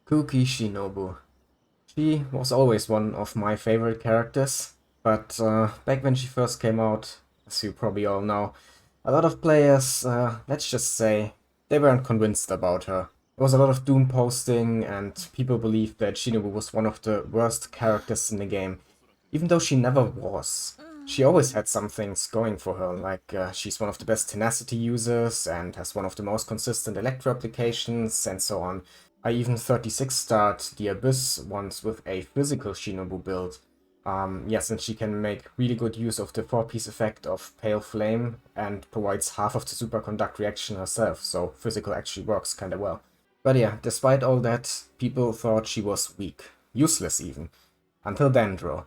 Kuki Shinobu. She was always one of my favorite characters, but back when she first came out, as you probably all know, a lot of players, let's just say, they weren't convinced about her. There was a lot of doom posting, and people believed that Shinobu was one of the worst characters in the game, even though she never was. She always had some things going for her, like she's one of the best tenacity users and has one of the most consistent electro applications and so on. I even 36 starred the Abyss once with a physical Shinobu build. Yeah, since she can make really good use of the 4-piece effect of Pale Flame and provides half of the superconduct reaction herself, so physical actually works kinda well. But yeah, despite all that, people thought she was weak, useless even, until Dendro.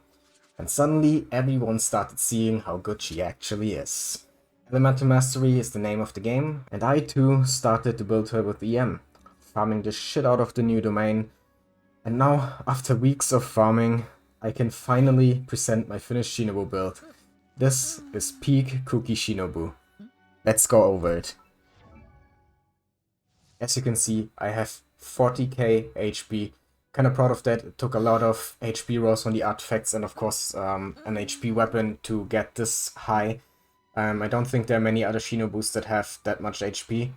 And suddenly everyone started seeing how good she actually is. Elemental Mastery is the name of the game, and I too started to build her with EM, farming the shit out of the new domain. And now, after weeks of farming, I can finally present my finished Shinobu build. This is PEAK KUKI SHINOBU. Let's go over it. As you can see, I have 40k HP. Kinda proud of that. It took a lot of HP rolls on the artifacts and of course an HP weapon to get this high. I don't think there are many other Shinobus that have that much HP.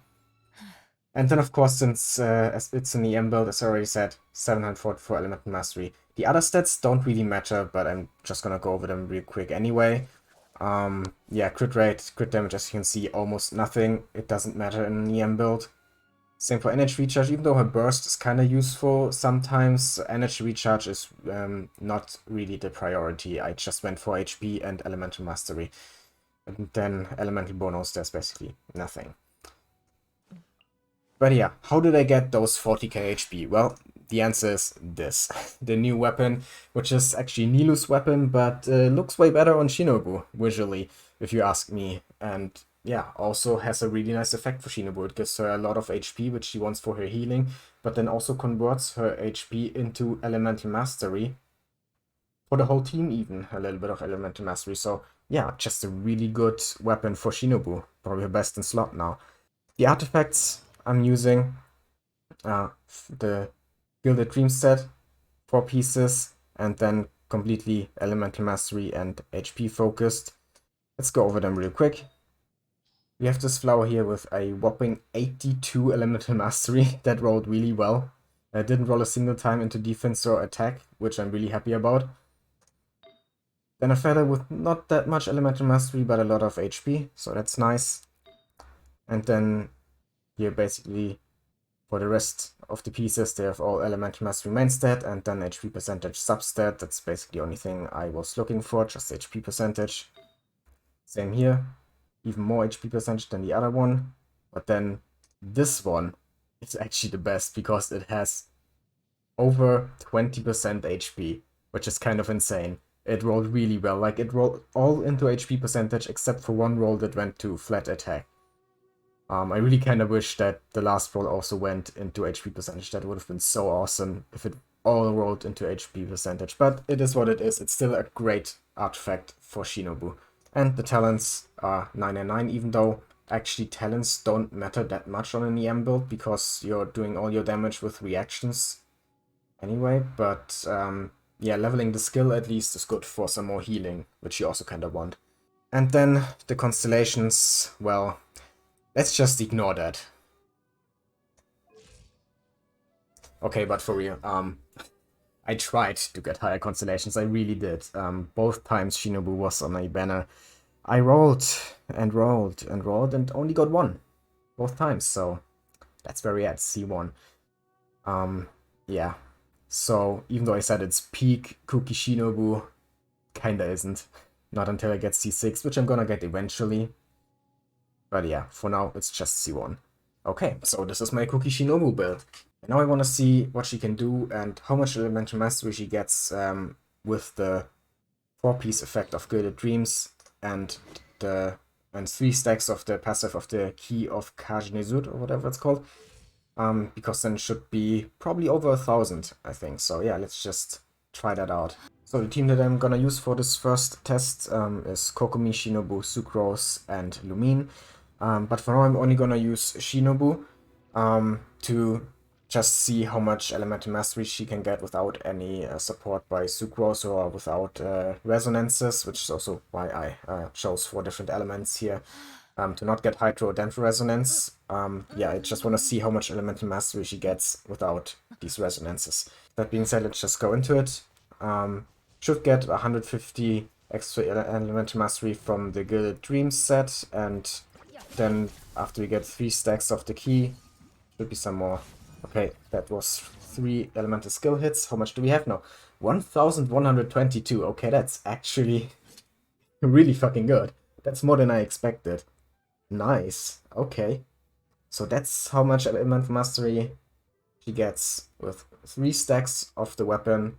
And then of course, since as it's an EM build, as I already said, 744 Elemental Mastery. The other stats don't really matter, but I'm just gonna go over them real quick anyway. Yeah, crit rate, crit damage, as you can see, almost nothing. It doesn't matter in an EM build. Same for energy recharge, even though her burst is kind of useful, sometimes energy recharge is not really the priority. I just went for HP and elemental mastery. And then elemental bonus, there's basically nothing. But yeah, how did I get those 40k HP? Well, the answer is this. The new weapon, which is actually Nilu's weapon, but looks way better on Shinobu, visually, if you ask me. And yeah, also has a really nice effect for Shinobu. It gives her a lot of HP, which she wants for her healing, but then also converts her HP into Elemental Mastery. For the whole team even, a little bit of Elemental Mastery. So yeah, just a really good weapon for Shinobu. Probably her best in slot now. The artifacts I'm using, the Gilded Dream set, 4 pieces, and then completely Elemental Mastery and HP focused. Let's go over them real quick. We have this flower here with a whopping 82 Elemental Mastery that rolled really well. I didn't roll a single time into defense or attack, which I'm really happy about. Then a feather with not that much Elemental Mastery, but a lot of HP, so that's nice. And then here basically for the rest of the pieces, they have all Elemental Mastery main stat and then HP percentage substat. That's basically the only thing I was looking for, just HP percentage. Same here. Even more HP percentage than the other one. But then this one is actually the best because it has over 20% HP, which is kind of insane. It rolled really well, like it rolled all into HP percentage except for one roll that went to flat attack. I really kind of wish that the last roll also went into HP percentage. That would have been so awesome if it all rolled into HP percentage. But it is what it is. It's still a great artifact for Shinobu. And the talents are 9 and 9, even though actually talents don't matter that much on an EM build because you're doing all your damage with reactions anyway. But yeah, leveling the skill at least is good for some more healing, which you also kind of want. And then the constellations, well, let's just ignore that. Okay, but for real, I tried to get higher constellations, I really did. Both times Shinobu was on a banner. I rolled and rolled and rolled and only got one. Both times, so that's where we at, C1. Yeah. So, even though I said it's PEAK KUKI SHINOBU, kinda isn't. Not until I get C6, which I'm gonna get eventually. But yeah, for now, it's just C1. Okay, so this is my Kuki Shinobu build. And now I want to see what she can do and how much Elemental Mastery she gets with the 4-piece effect of Gilded Dreams and 3 stacks of the passive of the Key of Khaj-Nisut, or whatever it's called. Because then it should be probably over 1000, I think. So yeah, let's just try that out. So the team that I'm gonna use for this first test is Kokomi, Shinobu, Sucrose, and Lumine. But for now I'm only gonna use Shinobu to just see how much Elemental Mastery she can get without any support by Sucrose or without resonances, which is also why I chose 4 different elements here. To not get Hydro or Dendro Resonance. Yeah, I just want to see how much Elemental Mastery she gets without these resonances. That being said, let's just go into it. Should get 150 extra Elemental Mastery from the Gilded Dreams set, and then after we get 3 stacks of the key, should be some more. Okay, that was 3 elemental skill hits. How much do we have now? 1122. Okay, that's actually really fucking good. That's more than I expected. Nice. Okay. So that's how much elemental mastery she gets with 3 stacks of the weapon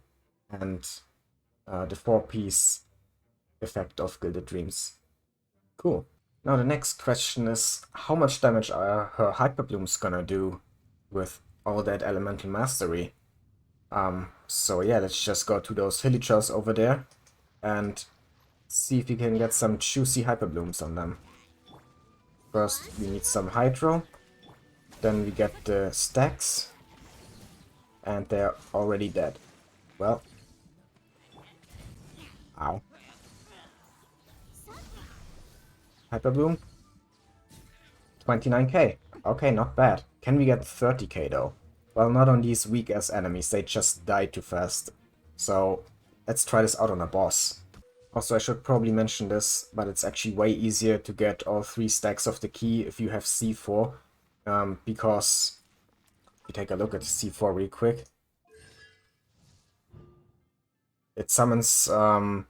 and the 4-piece effect of Gilded Dreams. Cool. Now the next question is, how much damage are her Hyperblooms gonna do with all that elemental mastery? So yeah, let's just go to those hilichurls over there and see if we can get some juicy Hyperblooms on them. First we need some Hydro, then we get the stacks, and they're already dead. Well, ow. Hyperbloom, 29k. Okay, not bad. Can we get 30k though? Well, not on these weak-ass enemies, they just die too fast. So, let's try this out on a boss. Also, I should probably mention this, but it's actually way easier to get all 3 stacks of the key if you have C4. Because, if you take a look at C4 real quick, it summons a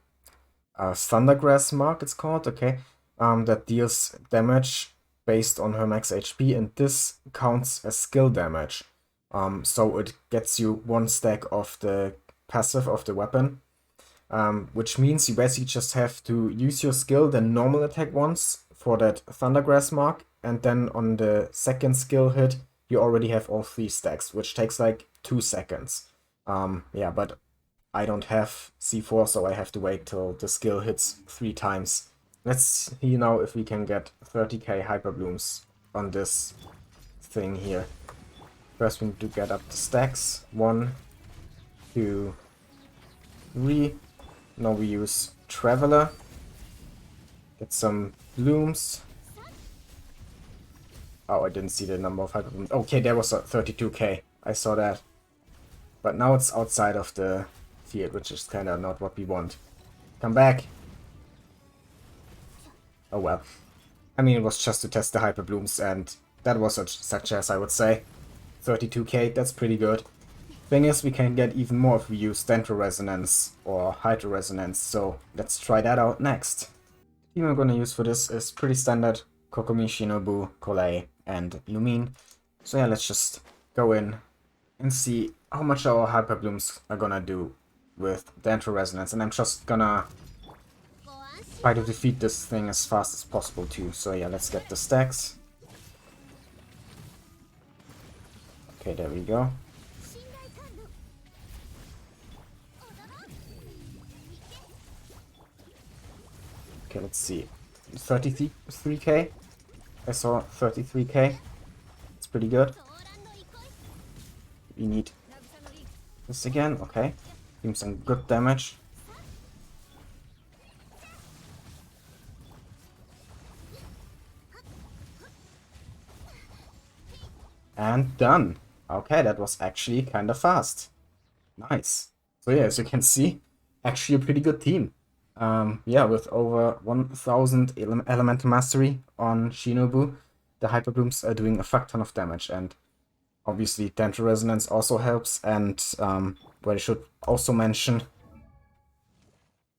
Thundergrass mark, it's called, okay, that deals damage based on her max HP, and this counts as skill damage. So it gets you 1 stack of the passive of the weapon, which means you basically just have to use your skill, then normal attack once for that Thundergrass mark, and then on the second skill hit, you already have all 3 stacks, which takes like 2 seconds. Yeah, but I don't have C4, so I have to wait till the skill hits 3 times. Let's see now if we can get 30k Hyperblooms on this thing here. First we need to get up the stacks. 1, 2, 3. Now we use Traveler. Get some blooms. Oh, I didn't see the number of Hyperblooms. Okay, there was a 32k. I saw that. But now it's outside of the field, which is kind of not what we want. Come back. Oh well. I mean, it was just to test the Hyperblooms, and that was a success, I would say. 32k, that's pretty good. Thing is, we can get even more if we use Dendro Resonance or Hydro Resonance, so let's try that out next. The team I'm gonna use for this is pretty standard: Kokomi, Shinobu, Collei, and Lumine. So yeah, let's just go in and see how much our Hyperblooms are gonna do with Dendro Resonance, and I'm just gonna try to defeat this thing as fast as possible too. So yeah, let's get the stacks. Okay, there we go. Okay, let's see. 33k? I saw 33k. It's pretty good. We need this again. Okay. Give him some good damage. And done. Okay, that was actually kind of fast. Nice. So yeah, as you can see, actually a pretty good team. Yeah, with over 1000 elemental mastery on Shinobu, the Hyperblooms are doing a fuck ton of damage, and obviously Dendro Resonance also helps. And what I should also mention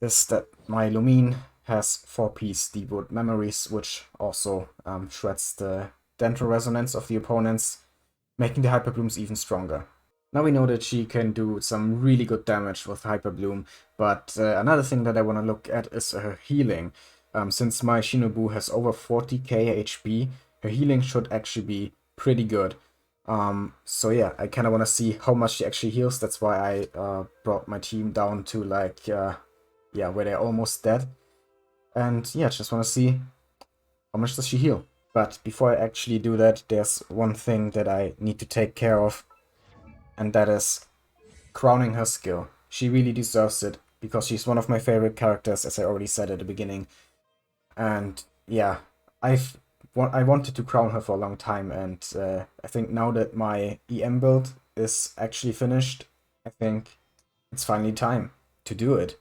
is that my Lumine has 4-piece Deepwood Memories, which also shreds the Dendro Resonance of the opponents, making the Hyperblooms even stronger. Now we know that she can do some really good damage with Hyperbloom, but another thing that I want to look at is her healing. Since my Shinobu has over 40k HP, her healing should actually be pretty good. So yeah, I kind of want to see how much she actually heals. That's why I brought my team down to like, yeah, where they're almost dead. And yeah, just want to see how much does she heal. But before I actually do that, there's one thing that I need to take care of. and that is crowning her skill. She really deserves it, because she's one of my favorite characters, as I already said at the beginning. And yeah, I wanted to crown her for a long time, and I think now that my EM build is actually finished, I think it's finally time to do it.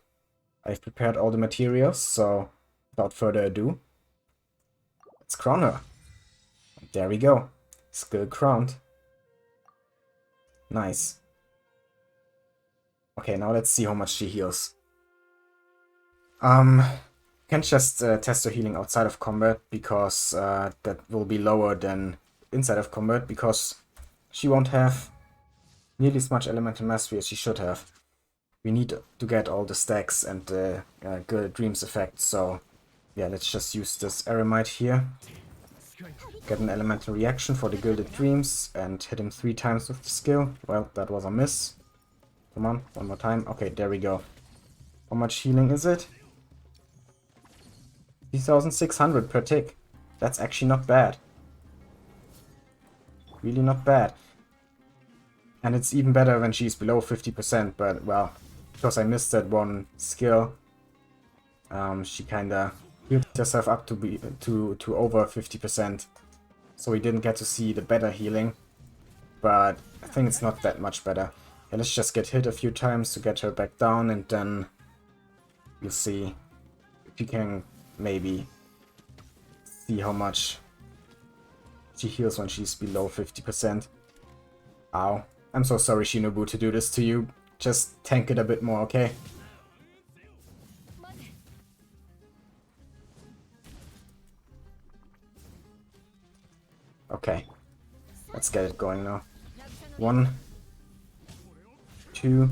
I've prepared all the materials, so without further ado, let's crown her. There we go. Skill crowned. Nice. Okay, now let's see how much she heals. Can't just test her healing outside of combat, because that will be lower than inside of combat, because she won't have nearly as much elemental mastery as she should have. We need to get all the stacks and the Gilded Dreams effect, so yeah, let's just use this Eremite here. Get an elemental reaction for the Gilded Dreams and hit him 3 times with the skill. Well, that was a miss. Come on, one more time. Okay, there we go. How much healing is it? 3,600 per tick. That's actually not bad. Really not bad. And it's even better when she's below 50%, but well, because I missed that one skill, she kinda healed herself up to over 50%. So we didn't get to see the better healing, but I think it's not that much better. Yeah, let's just get hit a few times to get her back down, and then we'll see if we can maybe see how much she heals when she's below 50%. Ow. I'm so sorry, Shinobu, to do this to you. Just tank it a bit more, okay? Okay. Let's get it going now. 1, 2,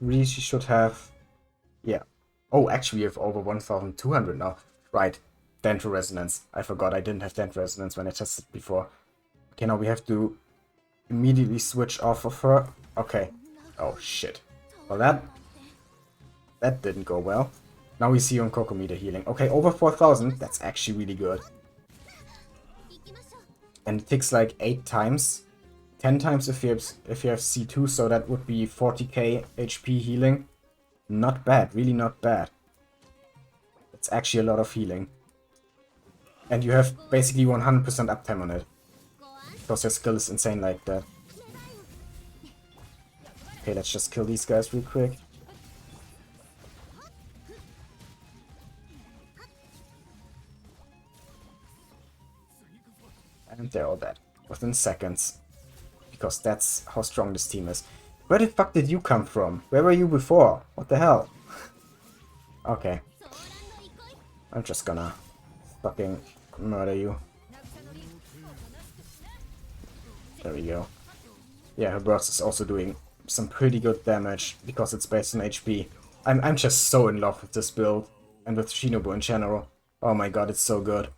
3, she should have... Yeah. Oh, actually we have over 1,200 now. Right. Dendro Resonance. I forgot I didn't have Dendro Resonance when I tested before. Okay, now we have to immediately switch off of her. Okay. Oh, shit. Well, that didn't go well. Now we see on Kokomi healing. Okay, over 4,000. That's actually really good. And it ticks like 8 times. 10 times if you have C2, so that would be 40k HP healing. Not bad, really not bad. It's actually a lot of healing. And you have basically 100% uptime on it, because your skill is insane like that. Okay, let's just kill these guys real quick. And they're all dead within seconds, because that's how strong this team is. Where the fuck did you come from? Where were you before? What the hell? Okay. I'm just gonna fucking murder you. There we go. Yeah, her burst is also doing some pretty good damage, because it's based on HP. I'm just so in love with this build, and with Shinobu in general. Oh my god, it's so good.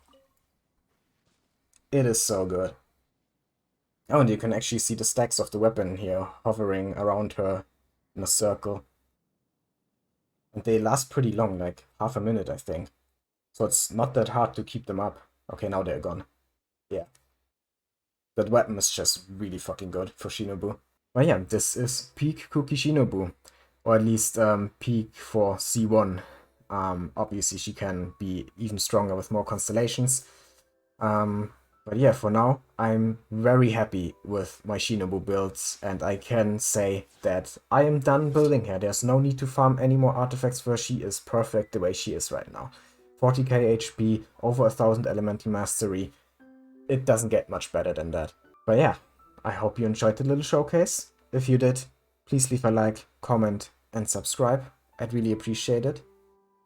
It is so good. Oh, and you can actually see the stacks of the weapon here, hovering around her in a circle. And they last pretty long, like half a minute, I think. So it's not that hard to keep them up. Okay, now they're gone. Yeah. That weapon is just really fucking good for Shinobu. But yeah, this is PEAK KUKI SHINOBU. Or at least PEAK for C1. Obviously she can be even stronger with more constellations. But yeah, for now, I'm very happy with my Shinobu builds, and I can say that I am done building her. There's no need to farm any more artifacts for her. She is perfect the way she is right now. 40k HP, over 1000 elemental mastery. It doesn't get much better than that. But yeah, I hope you enjoyed the little showcase. If you did, please leave a like, comment, and subscribe. I'd really appreciate it.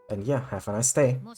And yeah, have a nice day.